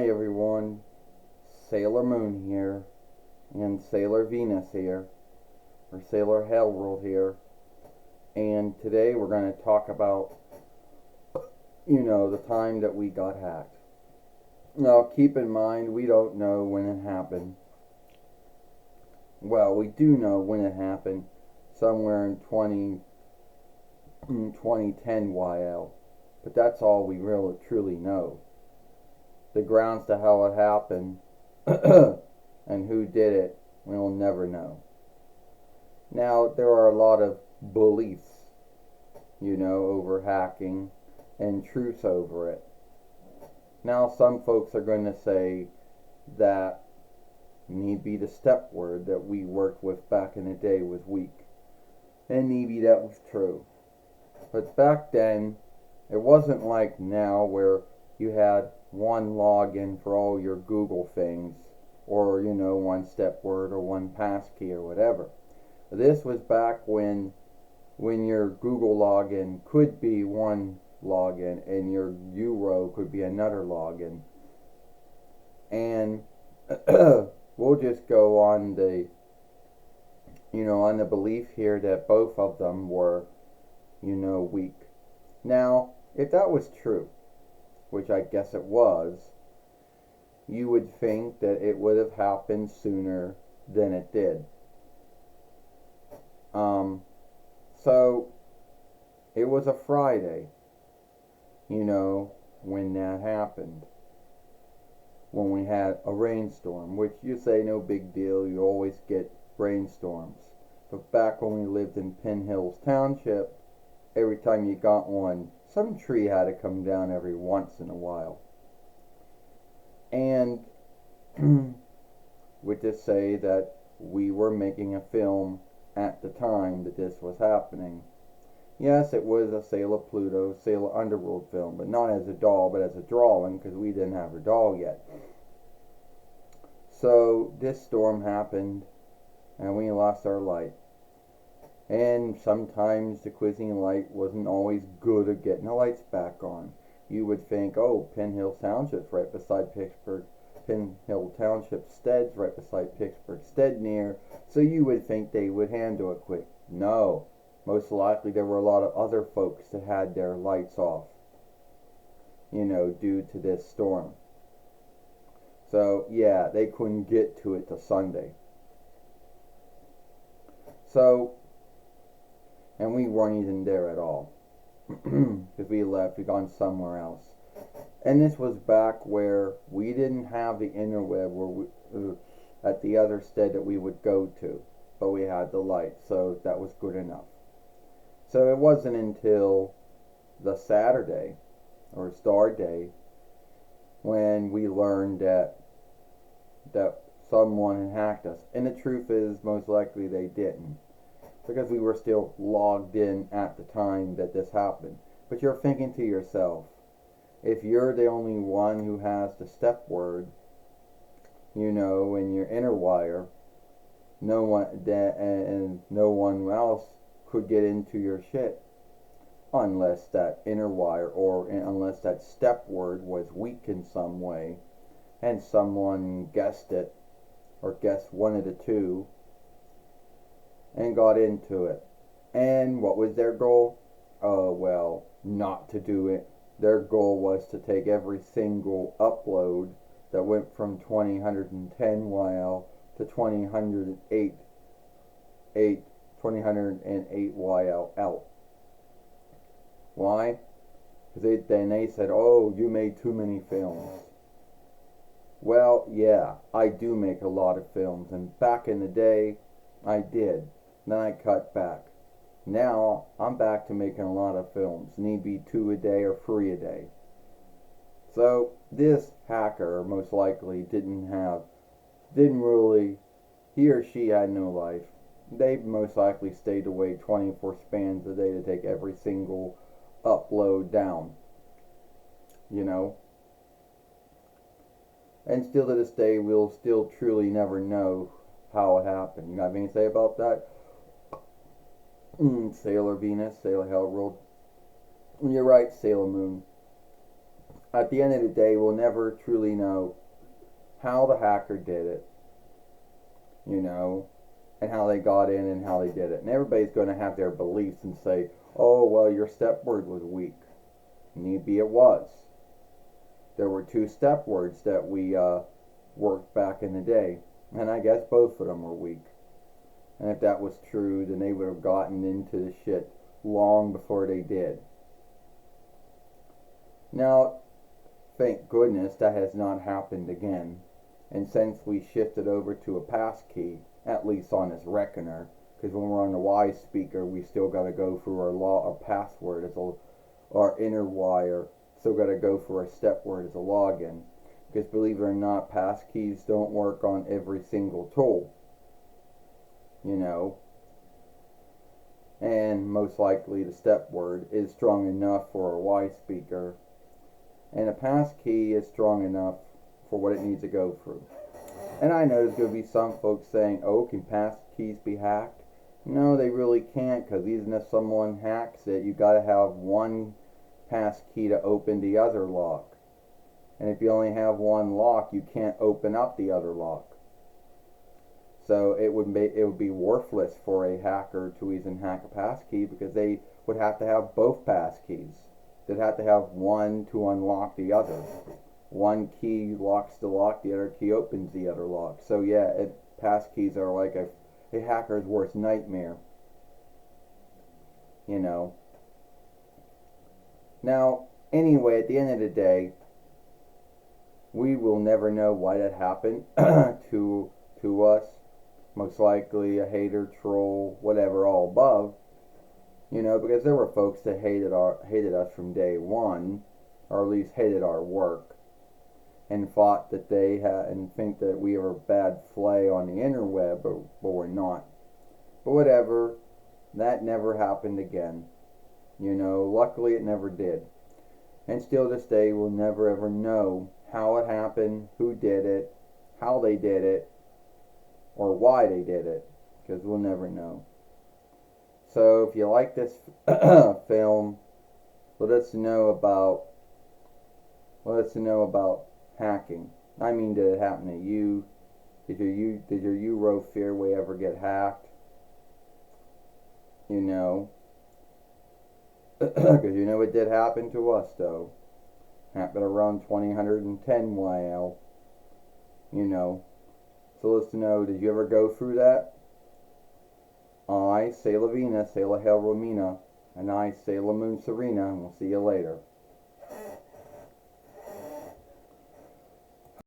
Hi everyone, Sailor Moon here, and Sailor Venus here, or Sailor Hellworld here, and today we're going to talk about, the time that we got hacked. Now keep in mind, we don't know when it happened. Well, we do know when it happened, somewhere in 2010 YL, but that's all we really truly know. The grounds to how it happened and who did it, we'll never know. Now, there are a lot of beliefs, over hacking and truths over it. Now, some folks are going to say that maybe the step word that we worked with back in the day was weak. And maybe that was true. But back then, it wasn't like now where you had one login for all your Google things, or one step word or one passkey or whatever. This was back when your Google login could be one login and your Euro could be another login. And we'll just go on the on the belief here that both of them were weak. Now, if that was true, which I guess it was, you would think that it would have happened sooner than it did. So it was a Friday, when that happened. When we had a rainstorm, which you say no big deal, you always get rainstorms. But back when we lived in Penn Hills Township, every time you got one, some tree had to come down every once in a while. And would just say that we were making a film at the time that this was happening. Yes, it was a Sailor Pluto, Sailor Underworld film, but not as a doll, but as a drawing, because we didn't have her doll yet. So this storm happened, and we lost our light. And sometimes the quizzing light wasn't always good at getting the lights back on. You would think, oh, Penn Hills Township's right beside Pittsburgh. Penn Hill Township Stead's right beside Pittsburgh Stead near, so you would think they would handle it quick. No, most likely there were a lot of other folks that had their lights off, due to this storm. So, yeah, they couldn't get to it till Sunday. So, and we weren't even there at all, because we left, we gone somewhere else. And this was back where we didn't have the interweb at the other stead that we would go to, but we had the light, so that was good enough. So it wasn't until the Saturday, or Star Day, when we learned that someone had hacked us. And the truth is, most likely they didn't, because we were still logged in at the time that this happened. But you're thinking to yourself, if you're the only one who has the step word, in your inner wire, no one else could get into your shit unless that inner wire or unless that step word was weak in some way and someone guessed it or guessed one of the two and got into it. And what was their goal? Oh, well, not to do it. Their goal was to take every single upload that went from 2010 YL to 2008 YL out. Why? Because then they said, oh, you made too many films. Well, yeah, I do make a lot of films, and back in the day, I did. Then I cut back. Now, I'm back to making a lot of films. Need be 2 a day or 3 a day. So, this hacker most likely he or she had no life. They most likely stayed awake 24 spans a day to take every single upload down. And still to this day, we'll still truly never know how it happened. You got anything to say about that? Sailor Venus, Sailor Hellworld. You're right, Sailor Moon. at the end of the day, we'll never truly know how the hacker did it, you know, and how they got in and how they did it. And everybody's going to have their beliefs and say, oh, well, your step word was weak. Maybe it was. There were 2 step words that we worked back in the day, and I guess both of them were weak. And if that was true, then they would have gotten into the shit long before they did. Now, thank goodness that has not happened again. And since we shifted over to a passkey, at least on this reckoner, because when we're on the Y speaker, we still got to go through our password as our inner wire. Still got to go for a step word as a login. Because believe it or not, passkeys don't work on every single tool. You know. And most likely the step word is strong enough for a Y speaker. And a passkey is strong enough for what it needs to go through. And I know there's going to be some folks saying, oh, can passkeys be hacked? No, they really can't, because even if someone hacks it, you got to have one passkey to open the other lock. And if you only have one lock, you can't open up the other lock. So it would be worthless for a hacker to even hack a passkey, because they would have to have both passkeys. They'd have to have one to unlock the other. One key locks the lock, the other key opens the other lock. So yeah, passkeys are like a hacker's worst nightmare. You know. Now, anyway, at the end of the day, we will never know why that happened to us. Most likely a hater, troll, whatever, all above. You know, because there were folks that hated us from day one, or at least hated our work, and thought that they had, and think that we were bad flay on the interweb, but we're not. But whatever, that never happened again. You know, luckily it never did. And still this day we'll never ever know how it happened, who did it, how they did it, or why they did it, because we'll never know. So if you like this film, let us know about hacking. I mean, did it happen to you? Did your Euro Fairway ever get hacked? You know, because you know it did happen to us though. Happened around 2010 YL. You know, so let's know. Did you ever go through that? I, say La Vina, say La Hail Romina, and I, say La Moon Serena, and we'll see you later.